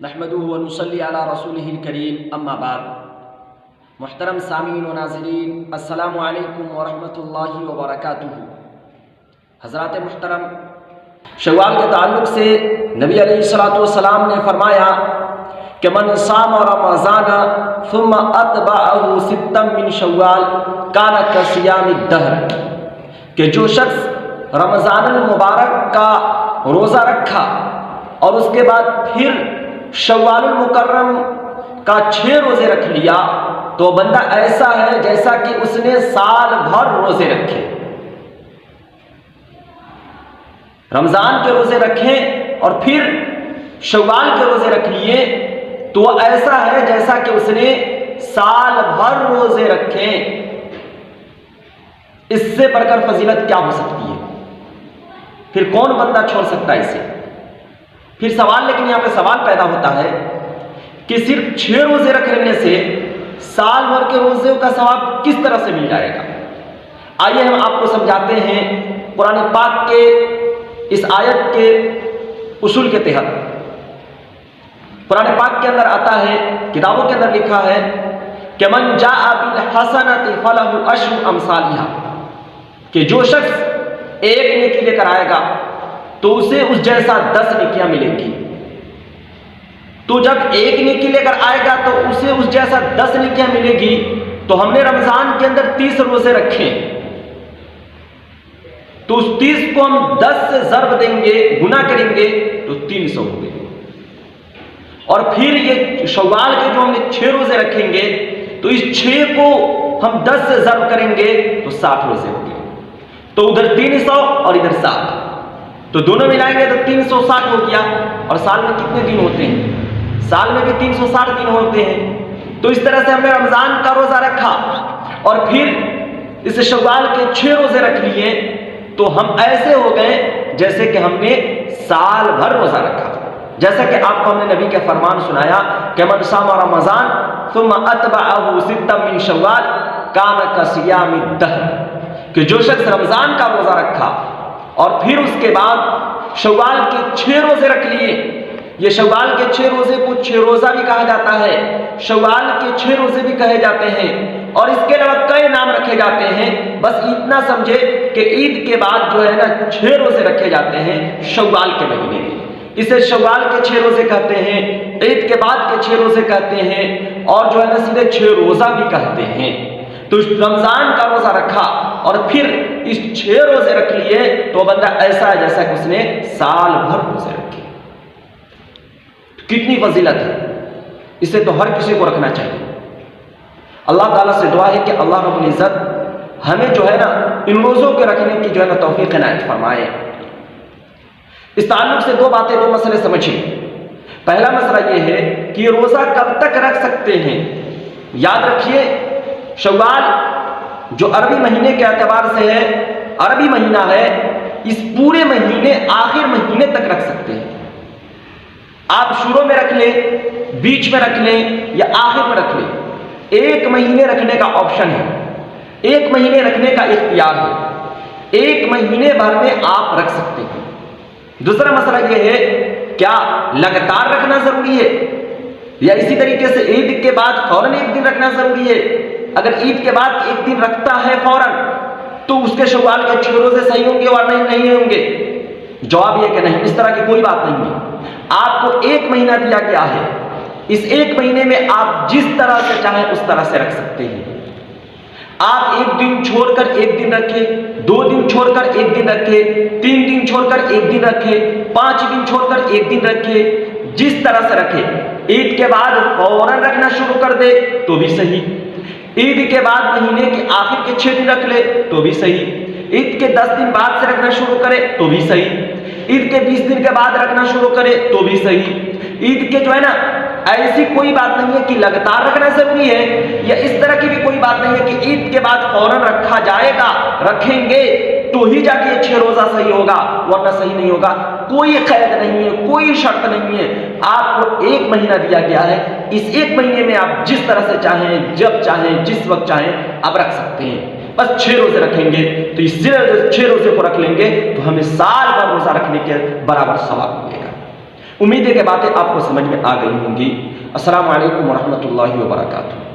نحمدہ ونصلی علی رسولہ الکریم اما بعد۔ محترم سامعین و ناظرین، السلام علیکم ورحمۃ اللہ وبرکاتہ۔ حضرات محترم، شوال کے تعلق سے نبی علیہ الصلوۃ والسلام نے فرمایا کہ من صام رمضان ثم اتبعہ ستا من شوال کان کصیام الدہر، کہ جو شخص رمضان المبارک کا روزہ رکھا اور اس کے بعد پھر شوال المکرم کا 6 روزے رکھ لیا تو بندہ ایسا ہے جیسا کہ اس نے سال بھر روزے رکھے۔ رمضان کے روزے رکھیں اور پھر شوال کے روزے رکھ لیے تو وہ ایسا ہے جیسا کہ اس نے سال بھر روزے رکھے۔ اس سے بڑھ کر فضیلت کیا ہو سکتی ہے؟ پھر کون بندہ چھوڑ سکتا ہے اسے؟ پھر سوال، لیکن یہاں پہ سوال پیدا ہوتا ہے کہ صرف 6 روزے رکھ لینے سے سال بھر کے روزے کا ثواب کس طرح سے مل جائے گا؟ آئیے ہم آپ کو سمجھاتے ہیں قرآن پاک کے اس آیت کے اصول کے تحت۔ قرآن پاک کے اندر آتا ہے، کتابوں کے اندر لکھا ہے کہ من جاء بالحسنۃ فلہ عشر امثالھا، کہ جو شخص ایک نیکی لے کر آئے گا تو اسے اس جیسا 10 نیکیاں ملیں گی۔ تو جب ایک نیکی لے کر آئے گا تو اسے اس جیسا 10 نیکیاں ملے گی۔ تو ہم نے رمضان کے اندر 30 روزے رکھے تو اس 30 کو ہم 10 سے ضرب دیں گے، گنا کریں گے تو 300 ہوں گے۔ اور پھر یہ شوال کے جو ہم نے 6 روزے رکھیں گے تو اس 6 کو ہم 10 سے ضرب کریں گے تو 60 روزے ہوں گے۔ تو ادھر 300 اور ادھر 60، تو دونوں ملائیں گے تو 360 ہو گیا۔ اور سال میں کتنے دن ہوتے ہیں؟ سال میں بھی 360 دن ہوتے ہیں۔ تو اس طرح سے ہم نے رمضان کا روزہ رکھا اور پھر اس شوال کے 6 روزے رکھ لیے تو ہم ایسے ہو گئے جیسے کہ ہم نے سال بھر روزہ رکھا۔ جیسا کہ آپ کو ہم نے نبی کے فرمان سنایا کہ من صام رمضان ثم اتبعہ ستا من شوال کان کصیام الدہر، کہ جو شخص رمضان کا روزہ رکھا اور پھر اس کے بعد شوال کے 6 روزے رکھ لیے۔ یہ شوال کے 6 روزے کو 6 روزہ بھی کہا جاتا ہے، شوال کے 6 روزے بھی کہے جاتے ہیں، اور اس کے علاوہ کئی نام رکھے جاتے ہیں۔ بس اتنا سمجھے کہ عید کے بعد جو ہے نا 6 روزے رکھے جاتے ہیں شوال کے مہینے میں۔ اسے شوال کے 6 روزے کہتے ہیں، عید کے بعد کے 6 روزے کہتے ہیں، اور جو ہے نا سیدھے 6 روزہ بھی کہتے ہیں۔ تو رمضان کا روزہ رکھا اور پھر اس 6 روزے رکھ لیے تو بندہ ایسا ہے جیسا کہ اس نے سال بھر روزے رکھے۔ کتنی فضیلت ہے! اسے تو ہر کسی کو رکھنا چاہیے۔ اللہ تعالیٰ سے دعا ہے کہ اللہ رب العزت ہمیں جو ہے نا ان روزوں کے رکھنے کی جو ہے نا توفیق عنایت فرمائے۔ اس تعلق سے 2 باتیں، 2 مسئلے سمجھیں۔ پہلا مسئلہ یہ ہے کہ یہ روزہ کب تک رکھ سکتے ہیں؟ یاد رکھیے، شوال جو عربی مہینے کے اعتبار سے ہے، عربی مہینہ ہے، اس پورے مہینے آخر مہینے تک رکھ سکتے ہیں۔ آپ شروع میں رکھ لیں، بیچ میں رکھ لیں یا آخر میں رکھ لیں، 1 مہینے رکھنے کا آپشن ہے، 1 مہینے رکھنے کا اختیار ہے، 1 مہینے بھر میں آپ رکھ سکتے ہیں۔ دوسرا مسئلہ یہ ہے، کیا لگاتار رکھنا ضروری ہے یا اسی طریقے سے عید کے بعد فوراً 1 دن رکھنا ضروری ہے؟ اگر عید کے بعد 1 دن رکھتا ہے فوراً تو اس کے شوال کے 6 روزے صحیح ہوں گے اور نہیں ہوں گے؟ جواب یہ کہ نہیں، اس طرح کی کوئی بات نہیں ہے۔ آپ کو 1 مہینہ دیا گیا ہے، اس 1 مہینے میں آپ جس طرح سے چاہیں اس طرح سے رکھ سکتے ہیں۔ آپ 1 دن چھوڑ کر 1 دن رکھے، 2 دن چھوڑ کر 1 دن رکھے، 3 دن چھوڑ کر 1 دن رکھے، 5 دن چھوڑ کر 1 دن رکھے، جس طرح سے رکھے۔ عید کے بعد فوراً رکھنا شروع کر دے تو بھی صحیح، عید کے بعد مہینے کے آخر کے 6 دن رکھ لے تو بھی صحیح، عید کے 10 دن بعد سے رکھنا شروع کرے تو بھی صحیح، عید کے 20 دن کے بعد رکھنا شروع کرے تو بھی صحیح۔ عید کے جو ہے نا ایسی کوئی بات نہیں ہے کہ لگاتار رکھنا ضروری ہے، یا اس طرح کی بھی کوئی بات نہیں ہے کہ عید کے بعد فوراً رکھا جائے گا، رکھیں گے تو ہی جا کے 6 روزہ صحیح ہوگا ورنہ صحیح نہیں ہوگا۔ کوئی قید نہیں ہے، کوئی شرط نہیں ہے، آپ کو 1 مہینہ دیا گیا ہے، اس 1 مہینے میں آپ جس طرح سے چاہیں، جب چاہیں، جس وقت چاہیں آپ رکھ سکتے ہیں۔ بس 6 روزے رکھیں گے تو اس 6 روزے کو رکھ لیں گے تو ہمیں سال بھر روزہ رکھنے کے برابر ثواب ملے گا۔ امید ہے کہ باتیں آپ کو سمجھ میں آ گئی ہوں گی۔ السلام علیکم ورحمۃ اللہ وبرکاتہ۔